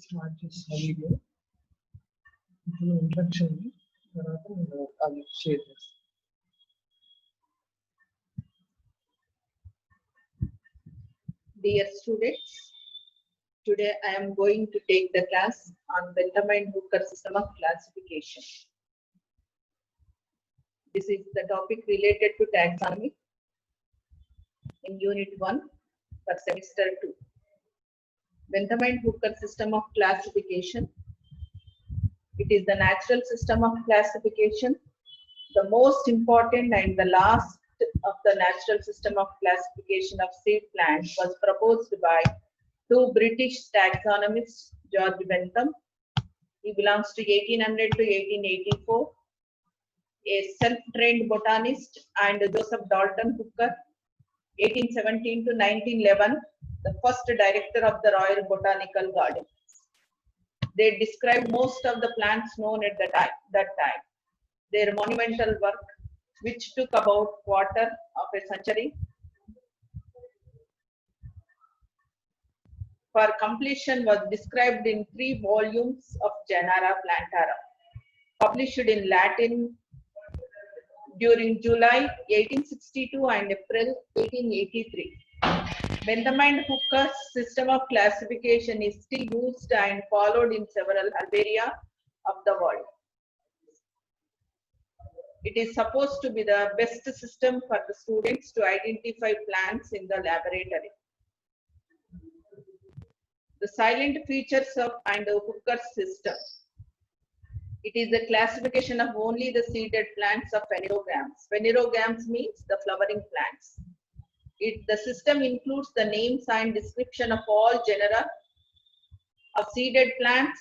Start చేసిన video ఇప్పుడు introduction తర్వాత నేను అది షేర్ చేస్తాను. Dear students, today I am going to take the class on Ventami-Hooker system of classification. This is the topic related to taxonomy in Unit 1 for Semester 2. Ventami-Hooker system of classification. It is the natural system of classification, the most important and the last of the natural system of classification of seed plants was proposed by two British taxonomists, George Bentham, he belongs to 1800 to 1884, a self-trained botanist, and Joseph Dalton Hooker, 1817 to 1911, the first director of the Royal Botanical Gardens. They described most of the plants known at that time. Their monumental work, which took about quarter of a century for completion, was described in 3 volumes of Genera Plantarum, published in Latin during July 1862 and April 1883. Bentham-Hooker's system of classification is still used and followed in several herbaria of the world. It is supposed to be the best system for the students to identify plants in the laboratory. The silent features of Hooker's system. It is a classification of only the seeded plants of phanerogams. Phanerogams means the flowering plants. The system includes the names and description of all genera of seeded plants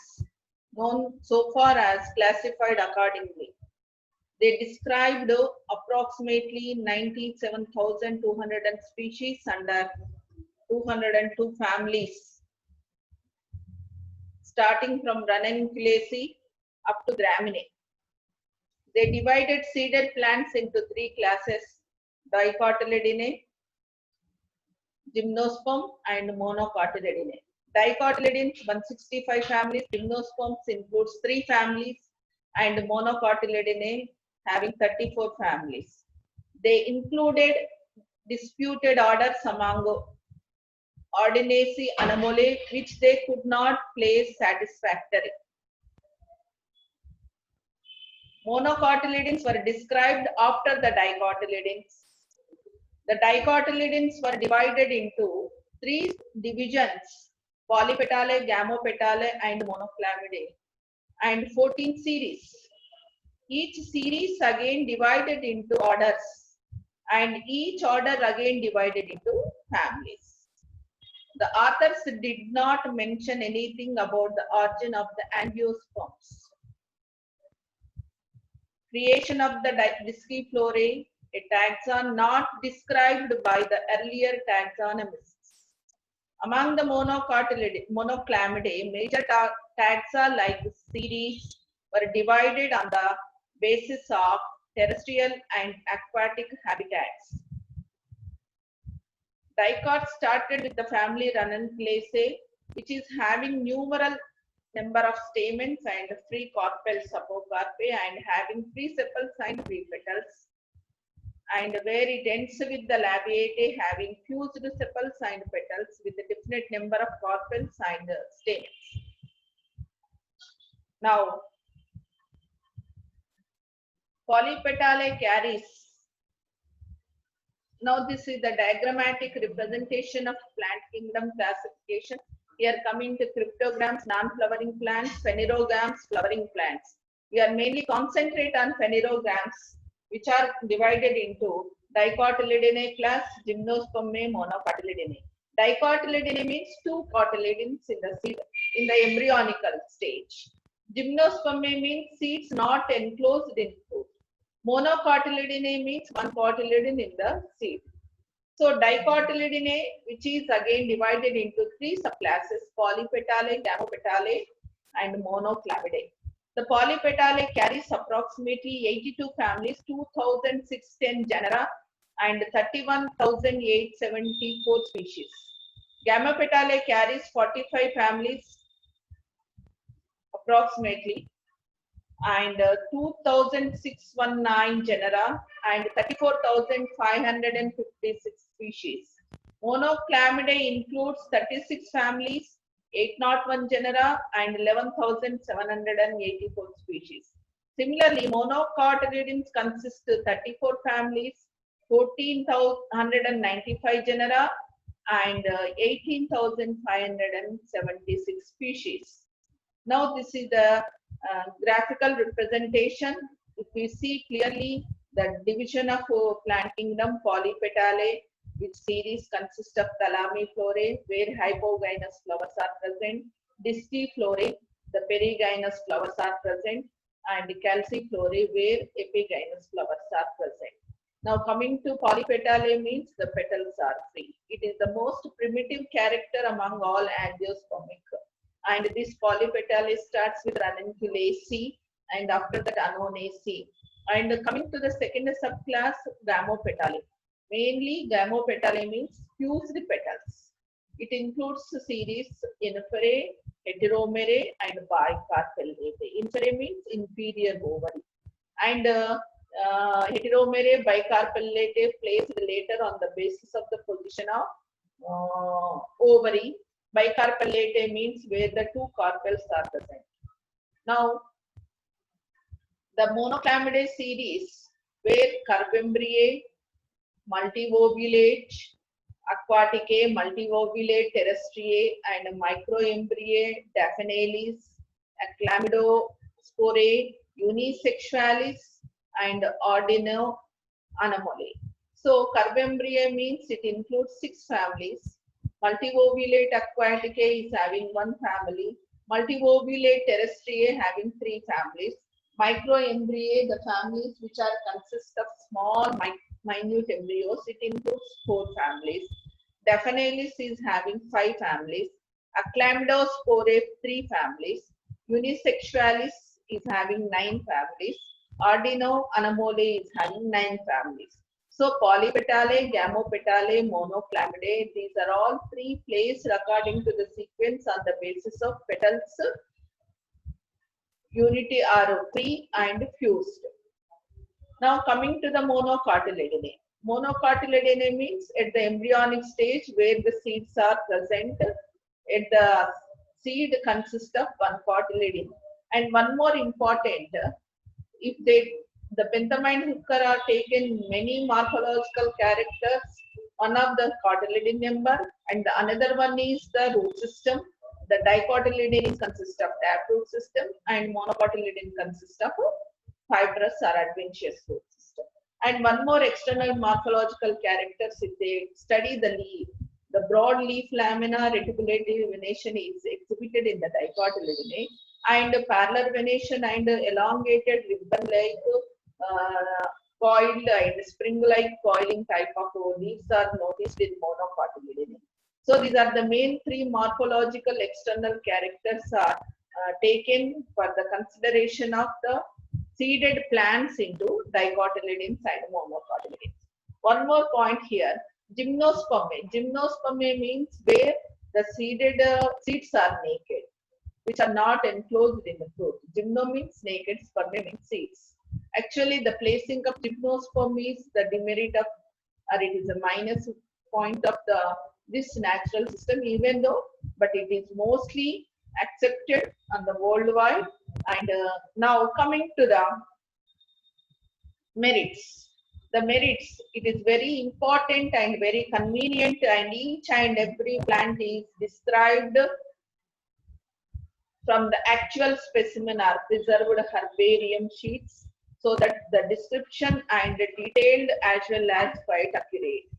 known so far as classified accordingly. They described approximately 97,200 species under 202 families, starting from Ranunculacea up to Graminae. They divided seeded plants into 3 classes: Dicotyledonea, Gymnosperm, and Monocotyledonea. Dicotyledons 165 families, Gymnosperms includes 3 families, and Monocotyledonea having 34 families. They included disputed orders among Ordinaceae Anomalae, which they could not place satisfactorily. Monocotyledons were described after the dicotyledons. The dicotyledons were divided into 3 divisions: Polypetalae, Gamopetalae, and Monoclamidae, and 14 series. Each series again divided into orders, and each order again divided into families. The authors did not mention anything about the origin of the angiosperms. Creation of the Disciflorae, a taxon not described by the earlier taxonomists. Among the Monoclamidae, major taxa like series were divided on the basis of terrestrial and aquatic habitats. Dicot started with the family Ranunculaceae, which is having numerous number of stamens and free carpel apocarpae, and having free sepals and free petals, and very dense with the Labiatae having fused sepals and petals with a definite number of carpels and stamens. Now, Polypetalae carries. Now this is the diagrammatic representation of plant kingdom classification. Here coming to cryptogams, non-flowering plants, phanerogams, flowering plants. We are mainly concentrate on phanerogams, which are divided into Dicotyledonea class, Gymnospermae, Monocotyledonea. Dicotyledonea means 2 cotyledons in the seed in the embryonical stage. Gymnospermae means seeds not enclosed in fruit. Monocotyledonea means 1 cotyledon in the seed. So Dicotyledonea, which is again divided into 3 subclasses: Polypetalae, Gamopetalae, and Monoclamidae. The Polypetalae carries approximately 82 families, 2,610 genera, and 31,874 species. Gamopetalae carries 45 families, approximately, and 2,619 genera and 34,556 species. Monoclamidae includes 36 families, 801 genera, and 11,784 species. Similarly, monocotyledons consist of 34 families, 14,195 genera, and 18,576 species. Now, this is the graphical representation. If we see clearly the division of plant kingdom, Polypetalae, which series consists of Thalamiflorae, where hypogynous flowers are present, Distiflorae, the perigynous flowers are present, and Calciflorae, where epigynous flowers are present. Now, coming to Polypetalae means the petals are free. It is the most primitive character among all angiospermic. And this Polypetalae starts with Ranunculaceae and after that Anonaceae. And coming to the second subclass, Gamopetalae. Mainly Gamopetalae means fused petals. It includes series Inferae, Heteromerae, and Bicarpellate. Inferae means inferior ovary. And Heteromerae, Bicarpellate placed later on the basis of the position of ovary. Bicarpellate means where the two carpels are present. Now, the Monoclamidae series, where Carbembriae, multivobulate, Aquaticae, multivobulate, Terrestriae, and Microembriae, Daphnalis, Chlamydosporiae, Unisexualis, and Ordino Anomale. So, Carbembriae means it includes 6 families. Multivobulate Aquaticae is having 1 family. Multivobulate Terrestriae having 3 families. Microembriae, the families which are consist of small minute embryos, it includes 4 families. Daphnalis is having 5 families. Chlamydosporiae 3 families. Unisexualis is having 9 families. Ordino Anomale is having 9 families. So Polypetalae, Gamopetalae, Monoclamidae, these are all 3 placed according to the sequence on the basis of petals unity are free and fused. Now coming to the Monocotyledonae. Monocotyledonae means at the embryonic stage where the seeds are present. At the seed consists of 1 cotyledon. And one more important, if the penthamine hooker are taken many morphological characters, one of the cotyledon member and the another one is the root system. The dicotyledon consists of taproot system and monocotyledon consists of fibrous or adventitious root system. And one more external morphological characters, if they study the leaf, the broad leaf lamina reticulative venation is exhibited in the dicotyledonae, and parallel venation and elongated ribbon-like coiled and spring-like coiling type of leaves are noticed in Monocotyledonae. So these are the main 3 morphological external characters are taken for the consideration of the seeded plants into dicotyledons and monocotyledons. One more point here, gymnospermae. Gymnospermae means where the seeded seeds are naked, which are not enclosed in the fruit. Gymno means naked, spermae means seeds. Actually, the placing of gymnosperm is the demerit of, or it is a minus point of this natural system, even though, but it is mostly accepted on the worldwide. And now coming to the merits. The merits, it is very important and very convenient, and each and every plant is described from the actual specimen or preserved herbarium sheets, so that the description and detailed as well as quite accurate.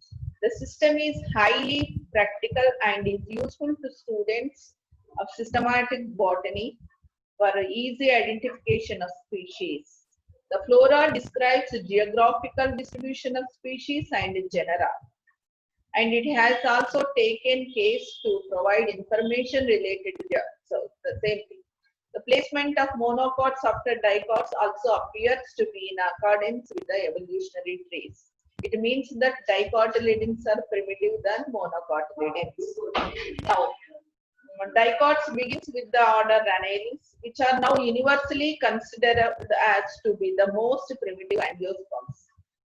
The system is highly practical and is useful to students of systematic botany for easy identification of species. The flora describes the geographical distribution of species and genera, and it has also taken case to provide information related to the same thing. The placement of monocots after dicots also appears to be in accordance with the evolutionary trace. It means that dicotyledons are primitive than monocotyledons. Now, Dicots begins with the order Ranalis, which are now universally considered as to be the most primitive angiosperms.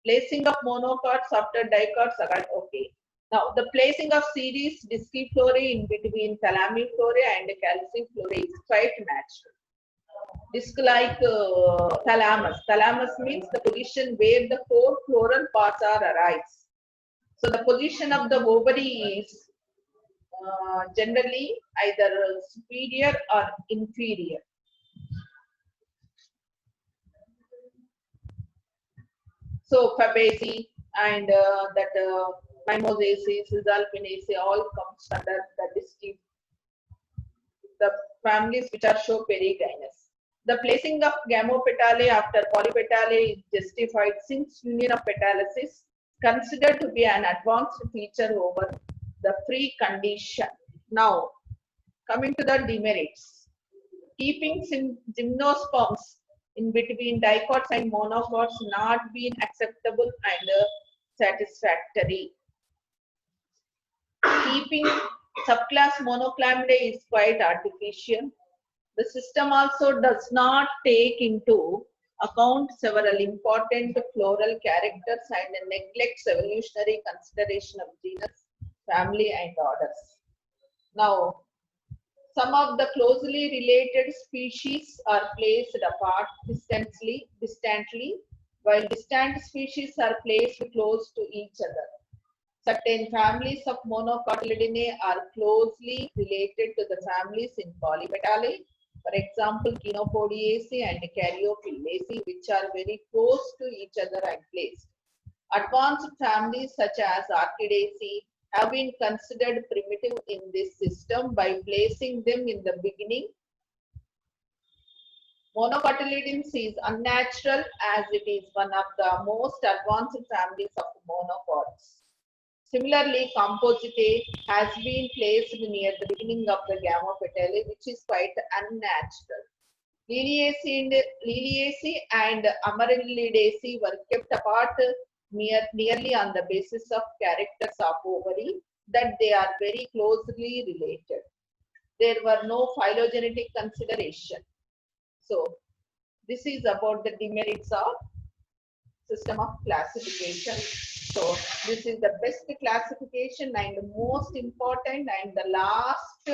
Placing of monocots after dicots are okay. Now, the placing of series disciflorae in between thalamiflorae and calciflorae is quite natural. Disc-like thalamus. Thalamus means the position where the 4 floral parts are arise. So, the position of the ovary is generally either superior or inferior. So Fabaceae and Mimosaceae, Cisalpinaceae all comes under the distinct the families which are show perigynous. The placing of gamopetalae after polypetalae is justified since union of petals is considered to be an advanced feature over the free condition. Now, coming to the demerits. Keeping gymnosperms in between dicots and monocots not being acceptable and satisfactory. Keeping subclass monoclamidae is quite artificial. The system also does not take into account several important floral characters and neglects evolutionary consideration of genus, family, and orders. Now, some of the closely related species are placed apart distantly, while distant species are placed close to each other. Certain families of monocotyledonnae are closely related to the families in Polypetalae. For example, Chenopodiaceae and Caryophyllaceae, which are very close to each other and placed. Advanced families such as Orchidaceae have been considered primitive in this system by placing them in the beginning. Monocotyledons is unnatural as it is one of the most advanced families of monocots. Similarly, Compositae has been placed near the beginning of the Gamopetalae, which is quite unnatural. Liliaceae and Amaryllidaceae were kept apart nearly on the basis of characters of ovary, that they are very closely related. There were no phylogenetic consideration. So, this is about the demerits of system of classification. So, this is the best classification and most important and the last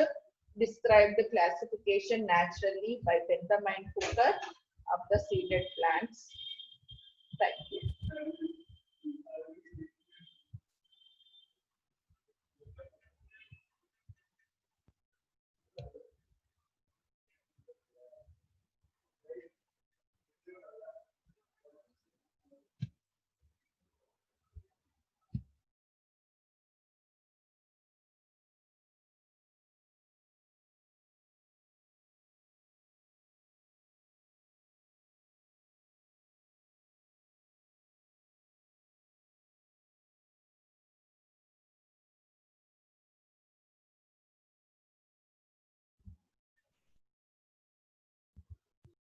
described classification naturally by Bentham and Hooker of the seeded plants. Thank you.